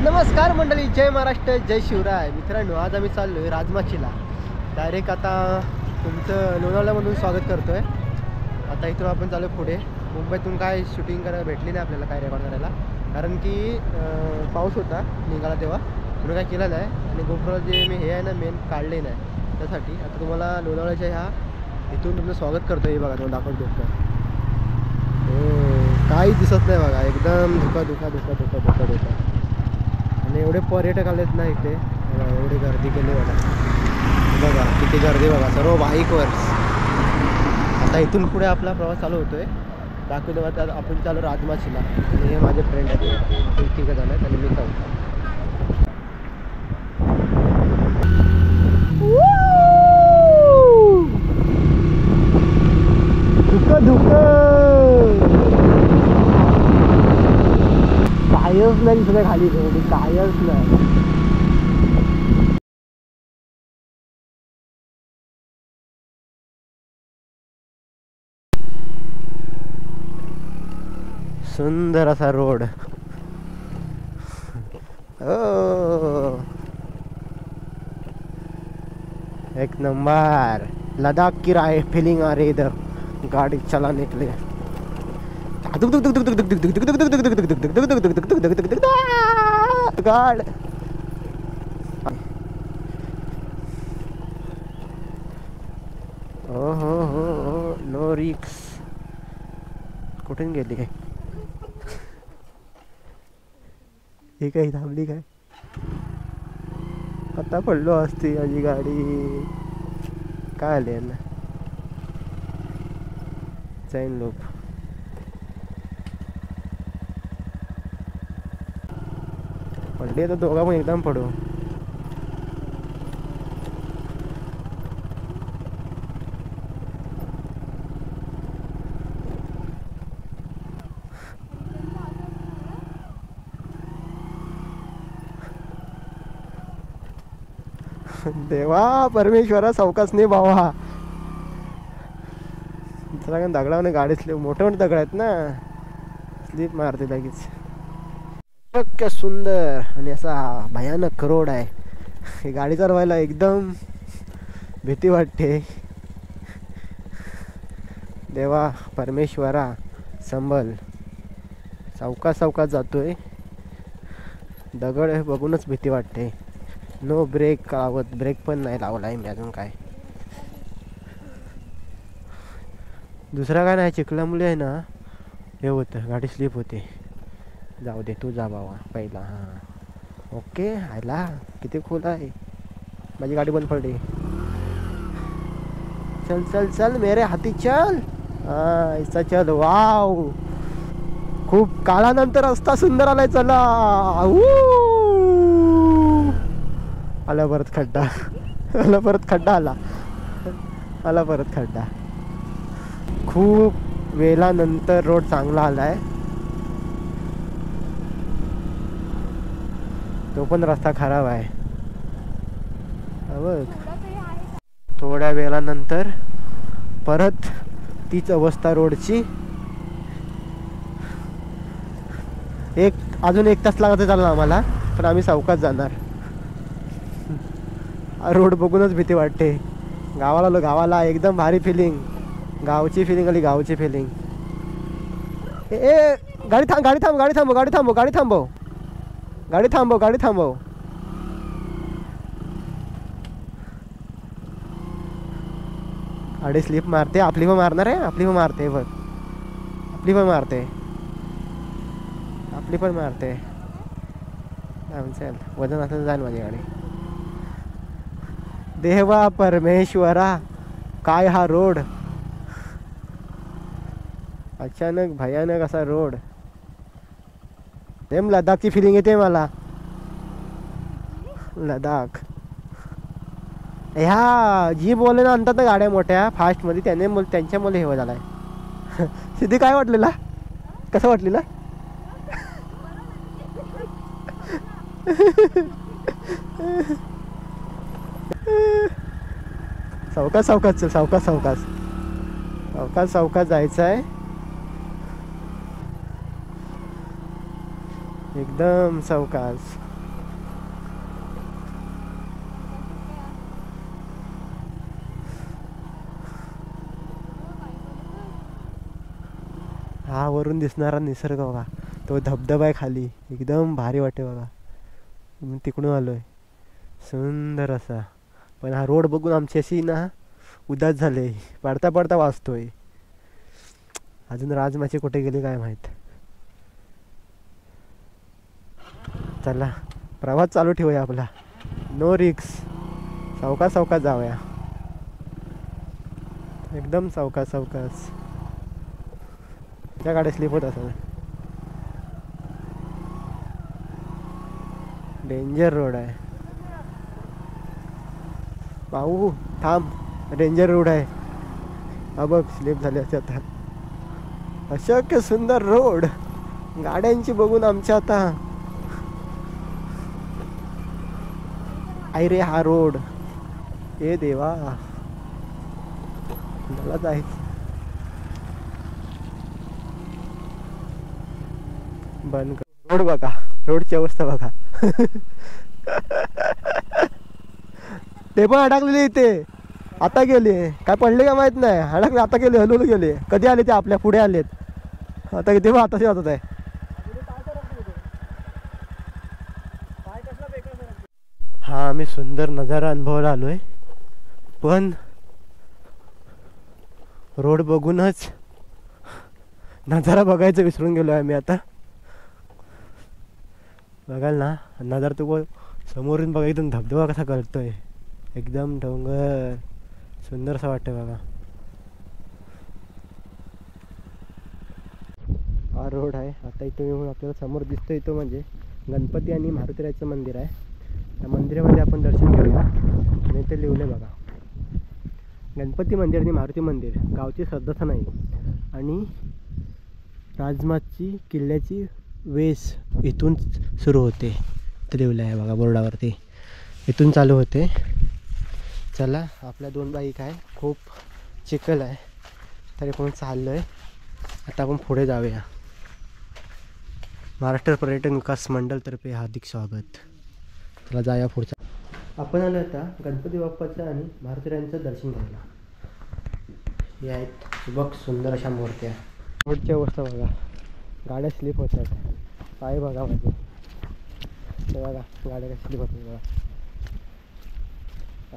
नमस्कार मंडळी, जय महाराष्ट्र, जय शिवराय. मित्रांनो, आज आम्ही चाललोय राजमाचीला. डायरेक्ट आता तुमचं लोणावळ्यामधून स्वागत करतोय. आता इथून आपण चालू पुढे. मुंबईतून काय शूटिंग करायला भेटली नाही आपल्याला, काय रेकॉर्ड करायला, कारण की पाऊस होता निघाला तेव्हा, म्हणून काय केलं नाही. आणि गोप्रो जे मी हे आहे ना मेन काढले नाही, त्यासाठी आता तुम्हाला लोणावळ्याच्या ह्या इथून तुमचं स्वागत करतो. हे बघा, तुम्हाला दाखवत भेटतो. काही दिसत नाही बघा, एकदम धुका. आणि एवढे पर्यटक आलेत ना इथे, एवढी गर्दी केली बघा किती गर्दी बघा, सर्व बाईकवर. आता इथून पुढे आपला प्रवास चालू होतोय. दाखवतो आता आपण चालू राजमाचीला. आणि हे माझे फ्रेंड आहेत, तिघं जण आहेत आणि मी चौथा. कायच नाही दिसत खाली, कायच नाही. सुंदर असा रोड. एक नंबर. लद्दाख की राय फीलिंग आ रही इधर गाड़ी चलाने के लिए. गाड हो नो रिक्स. कुठून गेली काय ही, काही थांबली काय? आता पडलो असती माझी गाडी. काय आले ना चैन लोक. पडले तर दोघा पण एकदम पडू. देवा परमेश्वरा सावकाशने भावा. दगडाने गाडी स्लिप, मोठे मोठे दगड आहेत ना, स्लिप मारते लगेच. इतकं सुंदर आणि असा भयानक रोड आहे. ही गाडी चालवायला एकदम भीती वाटते. देवा परमेश्वरा संभल. सावकाश जातोय. दगड बघूनच भीती वाटते. नो ब्रेक लावत, ब्रेक पण नाही लावला आहे मी अजून. काय दुसरा काय नाही, चिखलामुळे आहे ना हे होतं, गाडी स्लिप होते. जाऊ दे, तू जा बाबा पहिला. हां ओके. आयला किती खोल आहे. माझी गाडी बंद पडली. चल चल चल मेरे हाती चल. हां ऐसा चल. वाव, खूप काळानंतर रस्ता सुंदर आलाय. चला. आला परत खड्डा, आला परत खड्डा, आला परत खड्डा. खूप वेळानंतर रोड चांगला आलाय. तो पण रस्ता खराब आहे. थोड्या वेळानंतर परत तीच अवस्था रोडची. अजून 1 तास लागत चालला आम्हाला, पण आम्ही सावकाश जाणार. रोड बघूनच भीती वाटते. गावाला एकदम भारी फिलिंग. गावची फिलिंग आली, गावची फिलिंग. गाडी थांबव. गाडी स्लिप मारते. आपली पण मारणार आहे. आपली पण मारते बघ. आपली पण मारते. चल, वजन असं जाईल माझी गाडी. देवा परमेश्वरा, काय हा रोड. अचानक भयानक असा रोड. सेम लडाखची फिलिंग येते मला. लडाख ह्या जी बोलले ना आणतात ना गाड्या मोठ्या फास्ट मध्ये, त्यांच्यामुळे हे झालाय. सिद्धी काय वाटलेला, कसं वाटलेला? सावकाश जायचं आहे. एकदम सावकाश. हा वरून दिसणारा निसर्ग बघा, तो धबधबा आहे खाली, एकदम भारी वाटते बघा. मी तिकडून आलो आहे, सुंदर असा. पण हा रोड बघून आमची अशी ना उदास झाले, पडता पडता वाचतोय. अजून राजमाची कुठे गेली काय माहीत. चला प्रवास चालू ठेवूया आपला, नो रिक्स. सावकाश सावकाश जाऊया, एकदम सावकाश सावकाश. त्या गाड्या स्लिप होत असं. डेंजर रोड आहे भाऊ, थांब. डेंजर रोड आहे हा बघ, स्लिप झाली असते आता. अशक्य सुंदर रोड गाड्यांची बघून आमच्या आता. आई रे हा रोड, ए देवा मला जायचं. बंद कर रोड बघा, रोडची अवस्था बघा. ते पण अडकलेले इथे, आता गेले काय पडले का माहित नाही, अडकले आता गेले, हलवलं गेले. कधी आले ते आपल्या पुढे आलेत, आता किती आताच जातात आहे. हा आम्ही सुंदर नजारा अनुभवायला आलोय, पण रोड बघूनच नजारा बघायचं विसरून गेलो आहे आम्ही आता. बघाल ना नजारा, तू समोरून बघा एकदम धबधबा कसा कळतोय, एकदम डोंगर सुंदर असं वाटतं बघा. हा रोड आहे आता. इथून आपल्याला समोर दिसतो इथं म्हणजे गणपती आणि मारुतीरायाचं मंदिर आहे. त्या मंदिरामध्ये आपण दर्शन घेऊया. आणि ते लिहिलं बघा, गणपती मंदिर आणि मारुती मंदिर गावची श्रद्धा नाही, आणि राजमाची किल्ल्याची वेस इथून सुरू होते. ते लिहिलं आहे बघा बोर्डावरती, इथून चालू होते. चला आपल्या 2 बाईक आहे, खूप चिखल आहे तरी पण चाललो आहे. आता आपण पुढे जाऊया. महाराष्ट्र पर्यटन विकास मंडळतर्फे हार्दिक स्वागत. चला जाऊया पुढचा. आपण आलो आता गणपती बाप्पाचं आणि मारुतीरायांचं दर्शन घ्यायला. हे आहेत बघ सुंदर अशा मूर्त्या. रोडची अवस्था बघा, गाड्या स्लिप होतात, पाय बघा माझे. ते बघा गाड्या कशी स्लिप होतात बघा.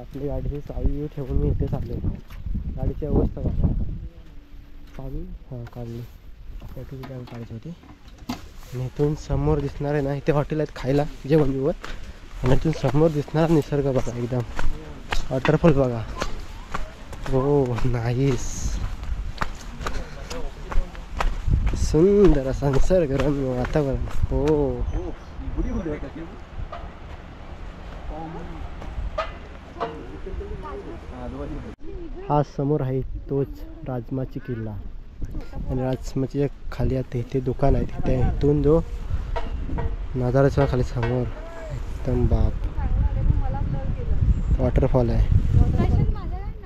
आपली गाडीची चावी ठेवून मी इथे चाललो. गाडीची अवस्था बघा, चावी हां काढली, त्याची काय काढायची होती. आणि इथून समोर दिसणार आहे ना, इथे हॉटेल आहेत खायला जेवण बिवण, आणि इथून समोर दिसणारा निसर्ग बघा, एकदम वॉटरफॉल बघा. हो नाईस, सुंदर असा निसर्गरम्य वातावरण. हो हा समोर आहे तोच राजमाची किल्ला, आणि राजमाची खाली आता इथे दुकान आहे, तिथे इथून जो नजाराच्या खाली समोर एकदम बाप वॉटरफॉल आहे,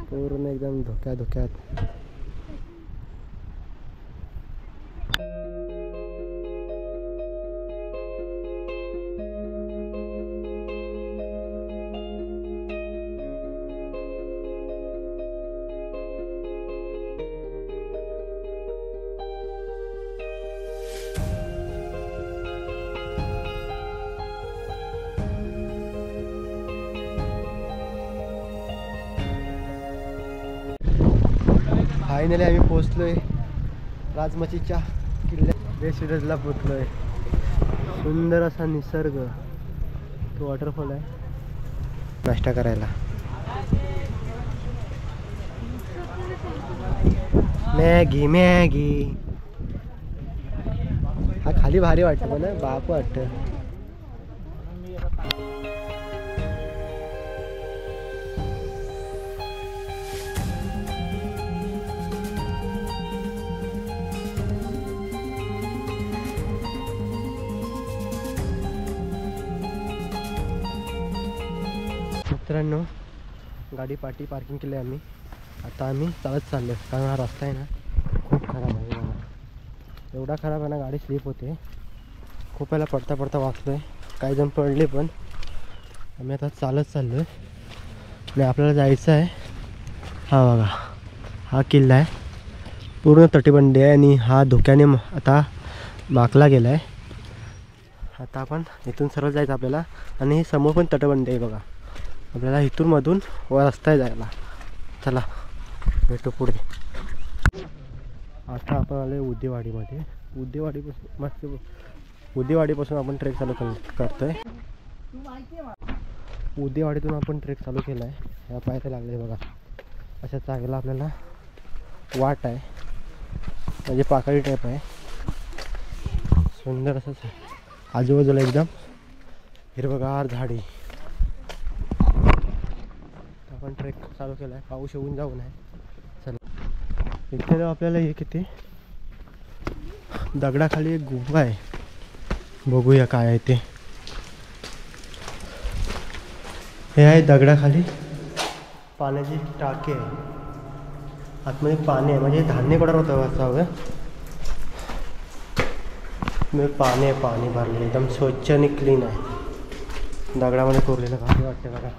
पूर्ण एकदम धोक्यात. फायनली आम्ही पोचलोय राजमाचीच्या किल्ल्या बेसिडजला पोचलोय. सुंदर असा निसर्ग, तो वॉटरफॉल आहे. नाश्ता करायला मॅगी मॅगी. हा खाली भारी वाटतं मला, बाप वाटतं. मित्रांनो गाडी पार्किंग केली आम्ही. आता आम्ही चालत चाललो, कारण हा रस्ता आहे ना खूप खराब आहे. एवढा खराब आहे ना, गाडी स्लिप होते. खूप वेळा पडता पडता वाचलो आहे, काही जण पडले, पण आम्ही आता चालत चाललो आहे. आणि आपल्याला जायचं आहे, हा बघा हा किल्ला आहे, पूर्ण तटबंदी आहे आणि हा धुक्याने आता माकला गेला आहे. आता आपण इथून सरळ जायचं आपल्याला आणि समोर पण तटबंदी आहे बघा. आपल्याला इथून मधून वर रस्ता आहे जायला. चला भेटू पुढे. आता आपण आलो उद्देवाडीमध्ये. उद्देवाडीपासून आपण ट्रेक चालू करतोय. उद्देवाडीतून आपण ट्रेक चालू केला आहे. ह्या पायऱ्या लागले बघा. अशा चांगला आपल्याला वाट आहे, म्हणजे पाकळी टाईप आहे. सुंदर असंच आजूबाजूला एकदम हिरवगार झाडी. आपण ट्रेक चालू केला आहे. पाऊस येऊन जाऊन आहे. चला इथे आपल्याला हे किती दगडाखाली एक गुफा आहे. बघूया काय आहे ते. हे आहे दगडाखाली पाण्याची टाकी आहे. आतमध्ये पाणी आहे, म्हणजे धान्य कडर होतं असावं. पाणी आहे, पाणी भरलेलं एकदम स्वच्छ आणि क्लीन आहे. दगडामध्ये कोरलेलं भारी वाटतं बघा.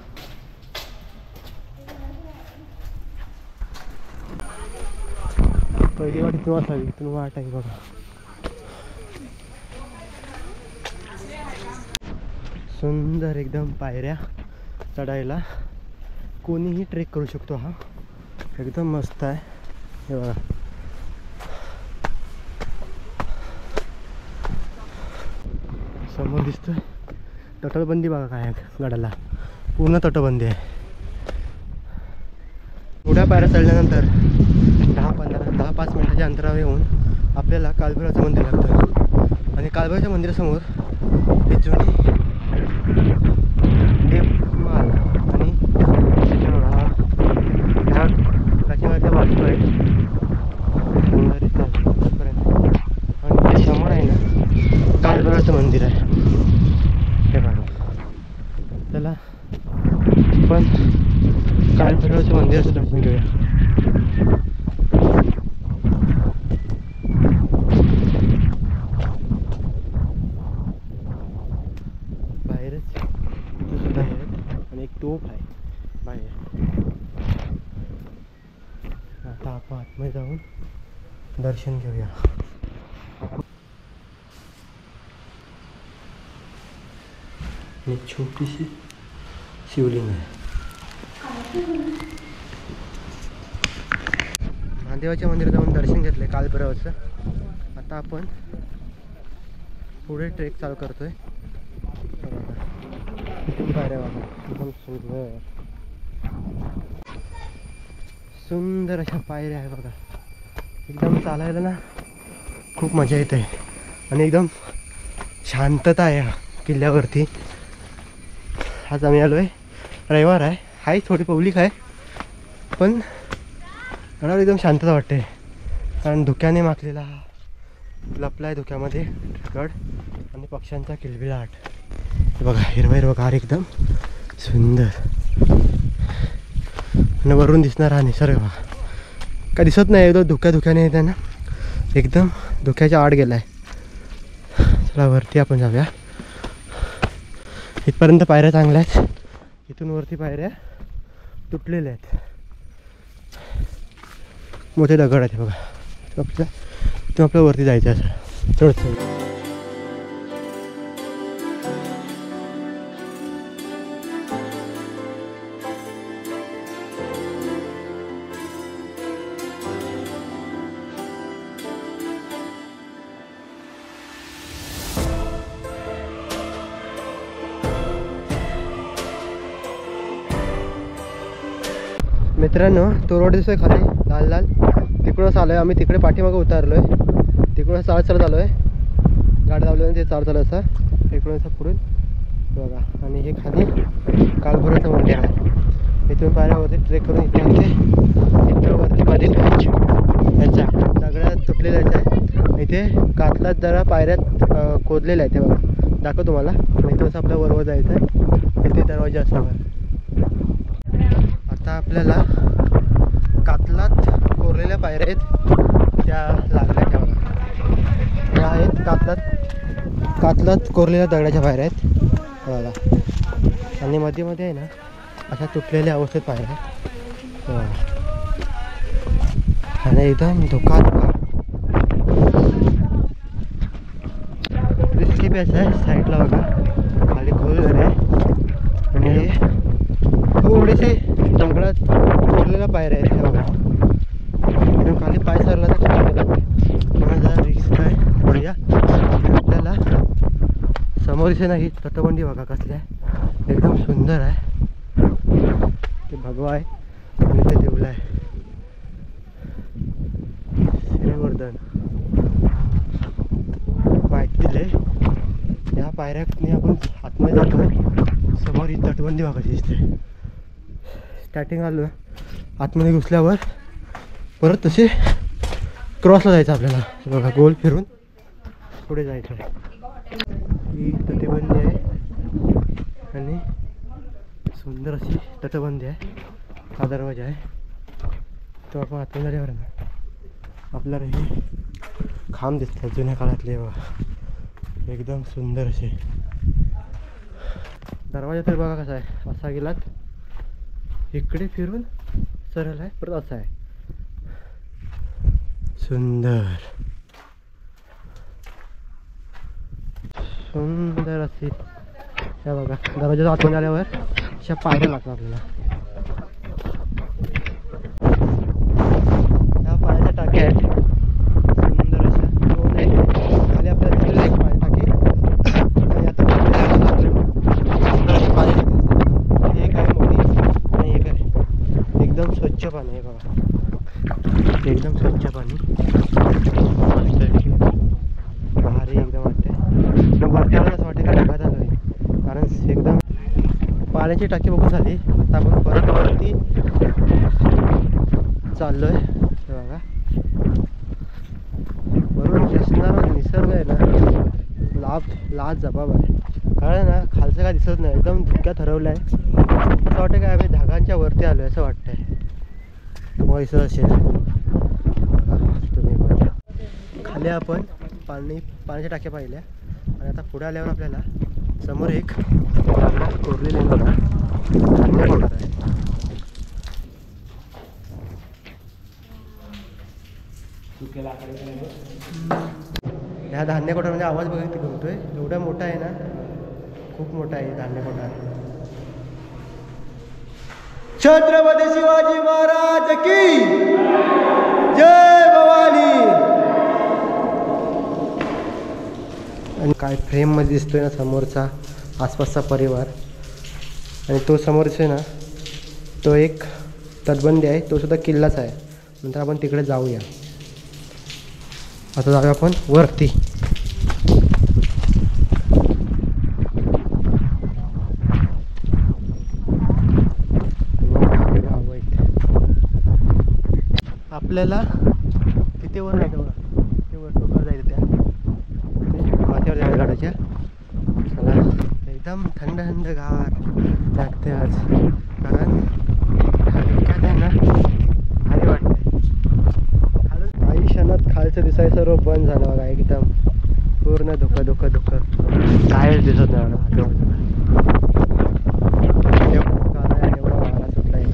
पहिली वाट इथून असावी, इथून वाट आहे बघा. सुंदर एकदम पायऱ्या चढायला कोणीही ट्रेक करू शकतो. हा एकदम मस्त आहे. हे बघा समोर दिसतोय तटबंदी बघा. काय गडाला पूर्ण तटबंदी आहे. थोड्या पायऱ्या चढल्यानंतर 10-5 मिनिटाच्या अंतरावर येऊन आपल्याला कालभैरवाचं मंदिर लागतं. आणि कालभैरवाच्या मंदिरासमोर हे जुनी देवमाल आणि प्राचीनच्या वास्तू आहे. आणि समोर आहे ना कालभैरवाचं मंदिर आहे. हे बघा. चला पण कालभैरवाचं मंदिराचं दर्शन घेऊया. बाहेरच इथे सुद्धा आहेत आणि एक तोफ आहे बाहेर. आता आपण आतमध्ये जाऊन दर्शन घेऊया. एक छोटीशी शिवलिंग आहे. महादेवाच्या मंदिरात जाऊन दर्शन घेतलंय कालभैरवाचं. आता आपण पुढे ट्रेक चालू करतोय. इथून पायऱ्या बघा एकदम सुंदर सुंदर अशा पायऱ्या आहे बघा. एकदम चालायला ना खूप मजा येते आणि एकदम शांतता आहे या किल्ल्यावरती. आज आम्ही आलो आहे, रविवार आहे थोडी पब्लिक आहे, पण गडावर एकदम शांतता वाटते. कारण धुक्याने माखलेला लपला आहे धुक्यामध्ये गड आणि पक्ष्यांचा किलबिलाट. बघा हिरवगार एकदम सुंदर. आणि वरून दिसणार हा निसर्ग बघा. काय दिसत नाही एकदम धुक्याने येते ना, एकदम धुक्याच्या आड गेला आहे. चला वरती आपण जाऊया. इथपर्यंत पायऱ्या चांगल्या आहेत. इथून वरती पायऱ्या तुटलेल्या आहेत. मोठे दगड आहेत बघा. आपल्या वरती जायचं असं चढ. मित्रांनो तो रोड दिसतोय खाली लाल लाल, तिकडूनच आलो आहे आम्ही. तिकडे पाठीमागं उतारलो आहे. तिकडूनच चालत आलो आहे. गाडी लावल्यानं ते चालत असं तिकडून असं पुढून बघा. आणि हे खाली कालभैरवाचं मंदिर आहे. इथून पायऱ्यावरती ट्रेक करून इथे आमचे इथं वरती मध्ये याच्या सगळ्यात तुटलेल्या आहे. इथे कातलात जरा पायऱ्यात खोदलेल्या आहेत ते बघा. दाखव तुम्हाला. इथूनच आपल्या वरवर जायचं आहे. इथे दरवाजा असावा. आता आपल्याला कातलात कोरलेल्या पायऱ्या आहेत त्या लागल्या त्या बघा. त्या आहेत कातलात कोरलेल्या दगडाच्या पायऱ्या आहेत बघा. आणि मध्ये मध्ये आहे ना अशा तुटलेल्या अवस्थेत पायऱ्या आहेत बघा. आणि एकदम धोका धोका रिस्की पॅच आहे. साईडला बघा खाली खोल घर आहे आणि थोडीशी दगडात कोरलेल्या पायऱ्या आहेत. हे बघा एकदम खाली पाय सरला तर खाली गेला म्हणून जरा रिस्क आहे थोड्या. आपल्याला समोर दिसे नाही तटबंदी बघा कसली आहे एकदम सुंदर आहे. ते भगवा आहे आणि ते देवला आहे श्रीवर्धन माहिती दिले. या पायऱ्याने आपण आतमध्ये जातो. समोर ही तटबंदी बघा दिसते. स्टार्टिंग आलो आतमध्ये घुसल्यावर परत तसे क्रॉसला जायचं आपल्याला. बघा गोल फिरून पुढे जायचं आहे. ही तटबंदी आहे आणि सुंदर अशी तटबंदी आहे. हा दरवाजा आहे तो आपण आतून झाल्यावर ना आपल्याला हे खांब दिसतात जुन्या काळातले बघा एकदम सुंदर असे. दरवाजा तर बघा कसा आहे. असा गेलात इकडे फिरून सरळ आहे परत असा आहे सुंदर सुंदर असे. हे बघा दरवाजा आतून आल्यावर अशा पायऱ्या लागतात आपल्याला. ह्या पाण्याच्या टाक्या आहेत सुंदर अशा. दोन आहेत खाली आपल्याला दिलेलं एक पाणी टाकी आणि आता पाणी टाकी एक आहे मोठी आणि एक आहे एकदम स्वच्छ पाणी आहे बघा. एकदम स्वच्छ पाणी भारी एकदम वाटते. वरती आलं असं वाटतं का ढगात आलं आहे कारण एकदम पाण्याची टाकी बघून झाली. आता आपण परत वरती चाललो आहे. बघा बरोबर दिसणारा निसर्ग आहे ना लाज जबाब आहे. कारण ना खालचं काय दिसत नाही एकदम धुक्यात हरवलं आहे. असं वाटतं काय आम्ही ढगांच्या वरती आलो आहे असं वाटतंय. व्हायचं असेल तुम्ही पण. खाली आपण पाण्याच्या टाक्या पाहिल्या आणि आता पुढे आल्यावर आपल्याला समोर एक कोरलेली बघा धान्य पावडर आहे. ह्या धान्य कोठार म्हणजे आवाज बघा किती घुमतोय. एवढा मोठा आहे ना खूप मोठा आहे धान्य कोठार. छत्रपती शिवाजी महाराज की जय भवानी. आणि काय फ्रेम मध्ये दिसतोय ना समोरचा आसपासचा परिवार आणि तो समोर दिसतोय ना तो एक तटबंदी आहे. तो सुद्धा किल्लाच आहे. नंतर आपण तिकडे जाऊया. आता जाऊया आपण वरती. आपल्याला तिथे वर जायचं बघा. तिथे वर टोकावर जायचं त्या माथ्यावर जायचं गाड्याच्या. चला एकदम थंड थंड गार लागते आज कारण काय आहे ना भारी वाटते. काही क्षणात खालचं दिसायचं सर्व बंद झालं बघा. एकदम पूर्ण धुकं धुकं धुकं कायच दिसत नाही मला. एवढा वारा सुटला आहे.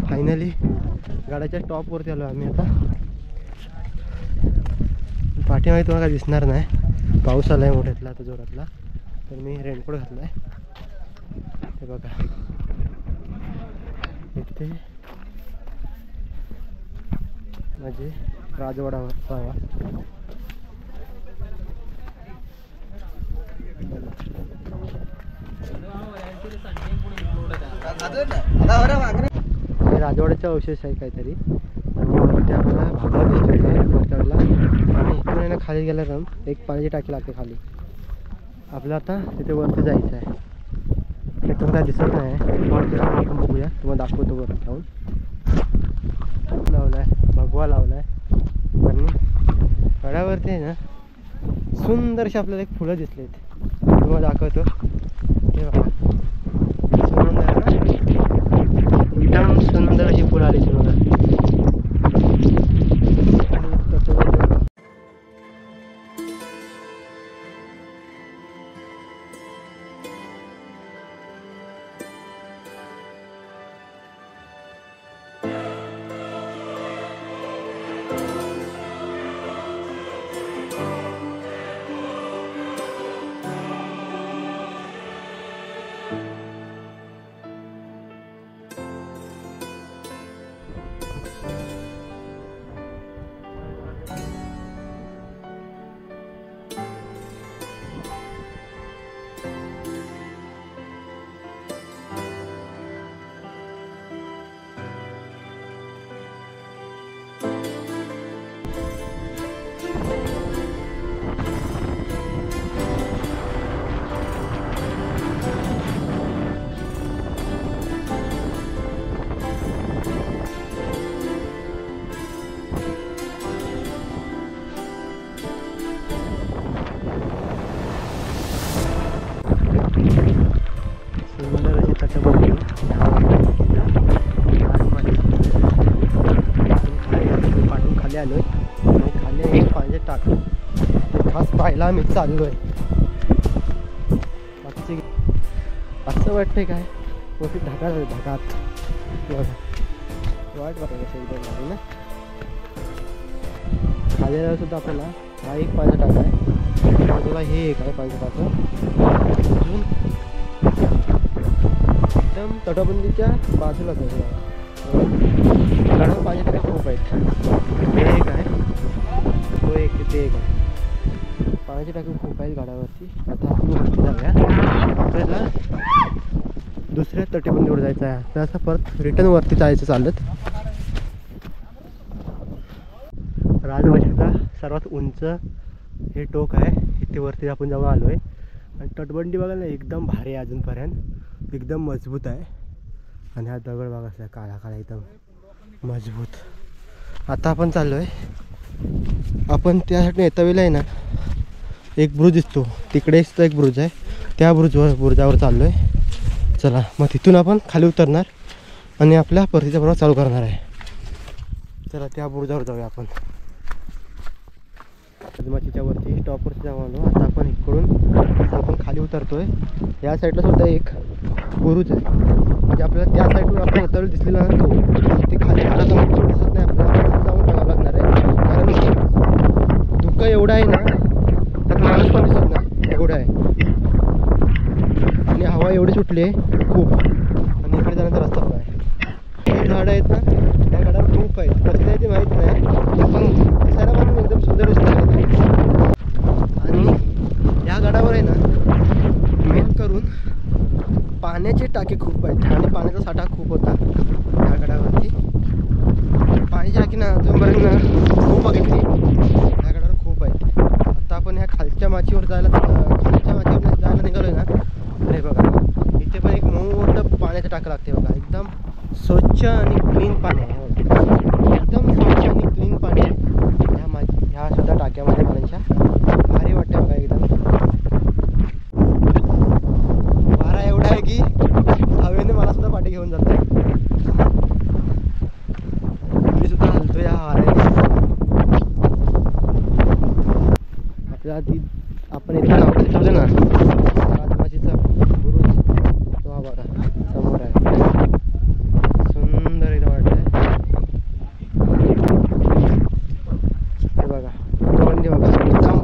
फायनली गाड्याच्या टॉपवरती आलो आम्ही. आता पाठीमागे तुम्हाला काय दिसणार नाही. पाऊस आला आहे मोठ्यातला आता जोरातला तर मी रेनकोट घातला आहे. ते बघा इथे म्हणजे राजवाडा पावा. राजवाड्याचा अवशेष आहे काहीतरी आणि वरती आपल्याला भागला दिसतोय वरच्या वेळेला. आणि इकडून आहे ना खाली गेल्यावर एक पाण्याची टाकी लागते खाली. आपल्याला आता तिथे वरती जायचं आहे. एकदम काय दिसत नाही आपण बघूया. तुम्हाला दाखवतो वर जाऊन. लावलाय भगवा लावलाय आणि गडावरती आहे ना सुंदरशी आपल्याला एक फुलं दिसलेत. तुम्हाला दाखवतो. हे बघा सुंदर ना एकदम सुंदर अशी फुलं आली बघा. आणि एक पाण्याचे टाक ते खास पाहायला मी चाललो आहे. असं वाटतंय काय मोठी ढगात वाट बघा कसं एकदम भारी ना. खाली सुद्धा आपल्याला हा एक पाण्याचा टाका आहे, बाजूला हे एक आहे पाण्याचं टाकं अजून एकदम तटबंदीच्या बाजूलाच आहे. गडावर पाण्याचे टाके खूप आहेत. हे एक आहे, तो एक, तिथे एक आहे. पाण्याचे टाके खूप आहेत गडावरती. आता आपण वरती जाऊया. आपल्याला दुसऱ्या तटबंदीवर जायचं आहे. तर असं परत रिटर्न वरती जायचं चालत. राजवाड्याचा सर्वात उंच हे टोक आहे, इथे वरती आपण जाऊन आलो आहे. आणि तटबंदी बघा ना एकदम भारी आहे, अजूनपर्यंत एकदम मजबूत आहे. आणि हा दगड बघा असला काळा काळा एकदम मजबूत. आता आपण चाललो आहे, आपण त्यासाठी येता वेळेला आहे ना एक ब्रुज दिसतो तिकडेच तो एक ब्रुज आहे, त्या बुरुजावर चाललो आहे. चला मग तिथून आपण खाली उतरणार आणि आपल्या परतीचा प्रवास चालू करणार आहे. चला त्या बुरुजावर जाऊया आपण. राजमाचीच्या वरती टॉपवरती जाऊन आलो. आता आपण इकडून आपण खाली उतरतोय. या साईडला सुद्धा एक बुरुज आहे, म्हणजे आपल्याला त्या साईडून आपण उतरलं दिसलेला ना तो ते खाली दिसत नाही आपल्याला, जाऊन बघावं लागणार आहे. कारण धुकं एवढं आहे ना त्यात माणूस पण दिसत नाही एवढं आहे. आणि हवा एवढी सुटली आहे खूप. आणि इकडे जाण्याचा रस्ता पण आहे. हे झाडं आहेत ना त्या झाडावर खूप आहेत, कसले आहे ते माहीत नाही, पण दिसायला पण एकदम सुंदर दिसतात. आणि या गडावर आहे ना मेन करून पाण्याचे टाके खूप आहेत आणि पाण्याचा साठा खूप होता या गडावरती. पाण्याची टाकी ना अजूनपर्यंत ना खूप बघितली या गडावर खूप आहेत. आता आपण ह्या खालच्या माचीवर जायला निघालोय ना. अरे बघा इथे पण एक मोठं पाण्याचं टाकं लागते बघा, एकदम स्वच्छ आणि क्लीन पाणी आहे. एकदम स्वच्छ आणि क्लीन पाणी आहे ह्या सुद्धा टाक्यामध्ये पाण्याच्या. भारी वाटते बघा एकदम. वारा एवढा आहे की हवेने मला सुद्धा पाठी घेऊन जात आहे. मी सुद्धा हलतो या वाऱ्याने. आपल्याला ती आपण इथं नाव ठेवलं ना राजमाचीचा बुरुज, तो हा बघा समोर आहे. सुंदर इथं वाटतंय. हे बघा तटबंदी बघा एकदम.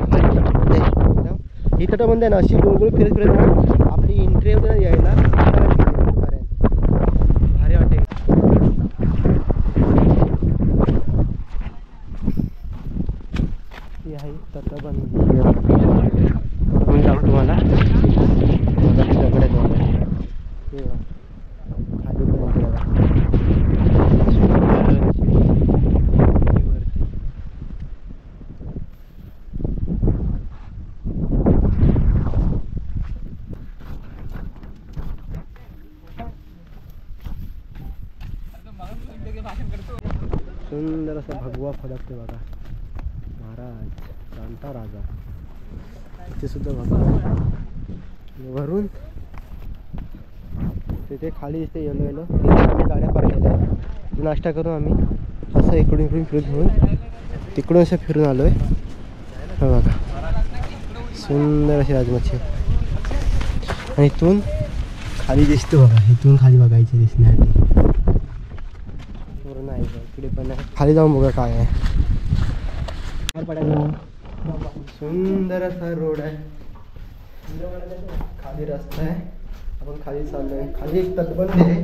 ही तटबंदी आहे ना अशी गोल गोल फिरत फिरत ना आपली एंट्री होते ना यायला भारी वाटते. ही आहे तटबंदी. मी जाऊ तुम्हाला दगड खाली सुंदर असा भगवा फडकते बघा. महाराज जाणता राजा इथे सुद्धा बघा. वरून तिथे खाली दिसते येलो येलो, तिथे आम्ही गाड्या पार्क केल्या. नाश्ता करून आम्ही असं इकडून फिरून घेऊन तिकडून असं फिरून आलो आहे. बघा सुंदर अशी राजमाची. आणि इथून खाली दिसतो बघा, इथून खाली बघायचं दिसण्यासाठी पूर्ण आहे. इकडे पण आहे, खाली जाऊन बघा काय आहे. सुंदर असा रोड आहे, खाली रस्ता आहे. आपण खाली चाललो आहे. खाली एक तटबंदी आहे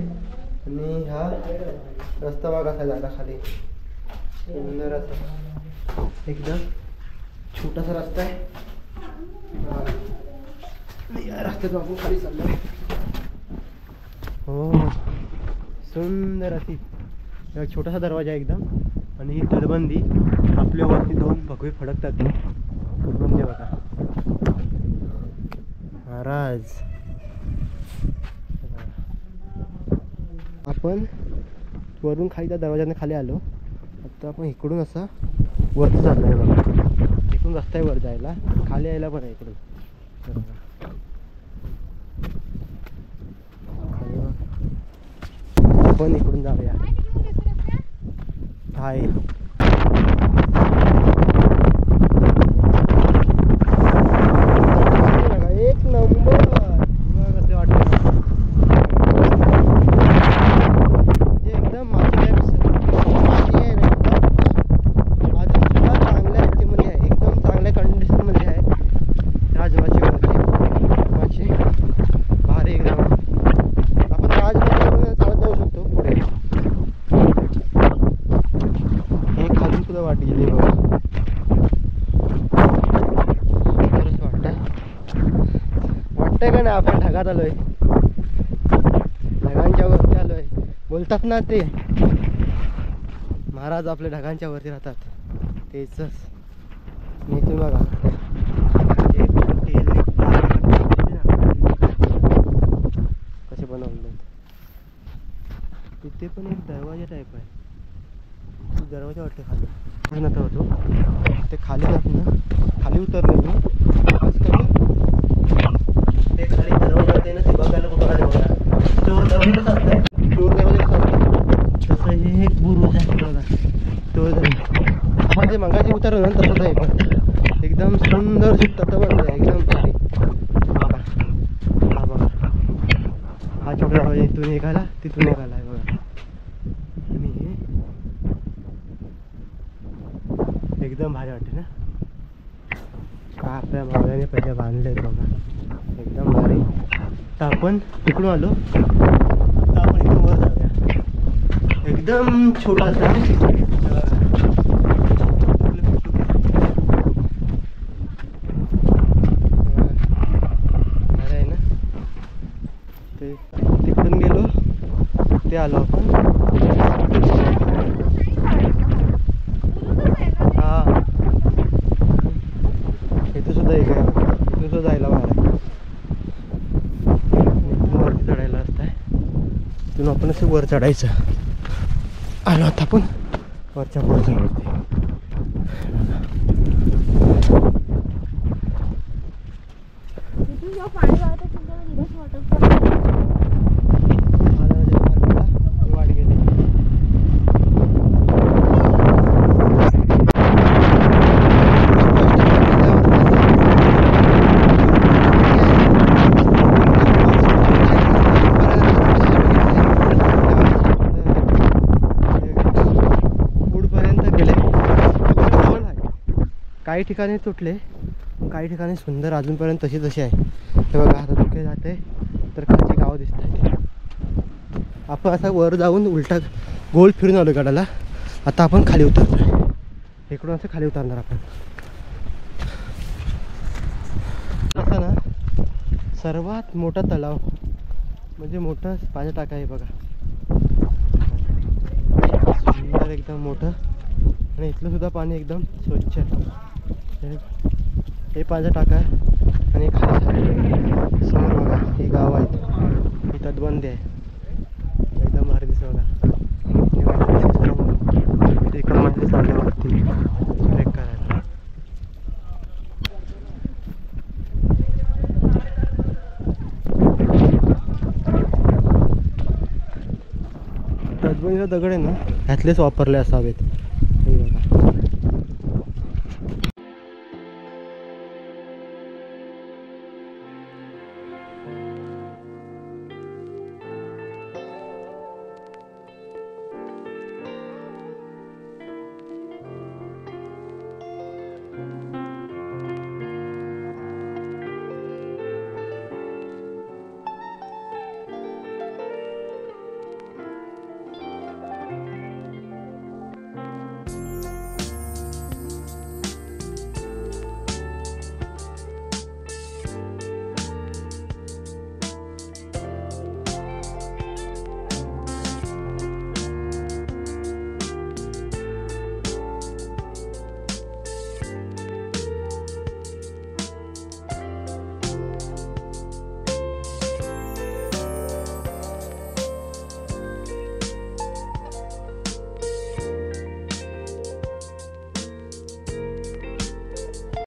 आणि हा रस्ता बघा कसा जायला खाली. सुंदर असा एकदम छोटासा रस्ता आहे. या रस्त्यातून आपण खाली चाललो आहे. हो सुंदर अशी छोटासा दरवाजा एकदम. आणि ही तटबंदी आपल्यावरती दोन भगवे फडकतात. तटबंदी बघा महाराज. आपण वरून खाली त्या दरवाजाने खाली आलो. आता आपण इकडून असा वरती चाललो आहे बघा. इकडून रस्ता आहे वर जायला, खाली यायला पण आहे इकडून. आपण इकडून जाऊया. हाय वाटतंय का नाही आपण ढगात आलोय, ढगांच्या वरती आलोय. बोलतात ना ते महाराज आपले ढगांच्या वरती राहतात, तेच. मी तुम्ही बघा कसे बनवले. तिथे पण एक दरवाजा टाईप आहे, दरवाजा वाटतं खाली नव्हता होतो ते. खाली जात ना, खाली उतरलो मी आज कमी. ते खाली दरवाजा होते ना, ते बघायला कुठं आले बघा. चोर दरवाजा कसं असतं, चोर दरवाजा कसं असतं तसं हे एक बुरुज आहे बघा. चोर दरवाजा आपण जे मगाशी उतरलो ना तसंच आहे, पण एकदम सुंदर तटबंद आहे, एकदम भारी. बघा हा बघा, हा छोटा दरवाजा इथून निघाला तिथून निघाला आहे बघा. आणि एकदम भारी वाटते ना. का आपल्या मावळ्याने पहिले बांधले आहेत बघा, एकदम भारी. तर आपण तिकडून आलो, तर आपण इथून वर जाऊया. एकदम छोटासा आहे ना. ते तिकडून गेलो, ते आलो आपण. इथं सुद्धा एक आहे, इथून सुद्धा जायला बाहेर आहे. वरती चढायला असतं आहे, तिथून आपण असं वर चढायचं. आलो आता आपण वरच्या पुढे वरती. वाट गेली. काही ठिकाणी तुटले, काही ठिकाणी सुंदर अजूनपर्यंत तशी तशी आहे. हे बघा आता दुखे जाते तर खालची गावं दिसत आहे. आपण असा वर जाऊन उलटा गोल फिरून आलो गडाला. आता आपण खाली उतरतो, इकडून असं खाली उतरणार आपण. असा ना सर्वात मोठा तलाव म्हणजे मोठं पाणी टाका आहे बघा, सुंदर एकदम मोठं. आणि इथलं सुद्धा पाणी एकदम स्वच्छ आहे. हे पाण्याचा टाका आहे आणि खाली समोर बघा ही गाव आहेत, ही तटबंदी आहे. एकदम भारी दिसत बघा. इकडं म्हणजे चालले वरती ट्रेक करायला. तटबंदीचा दगड आहे ना ह्यातलेच वापरले असावेत,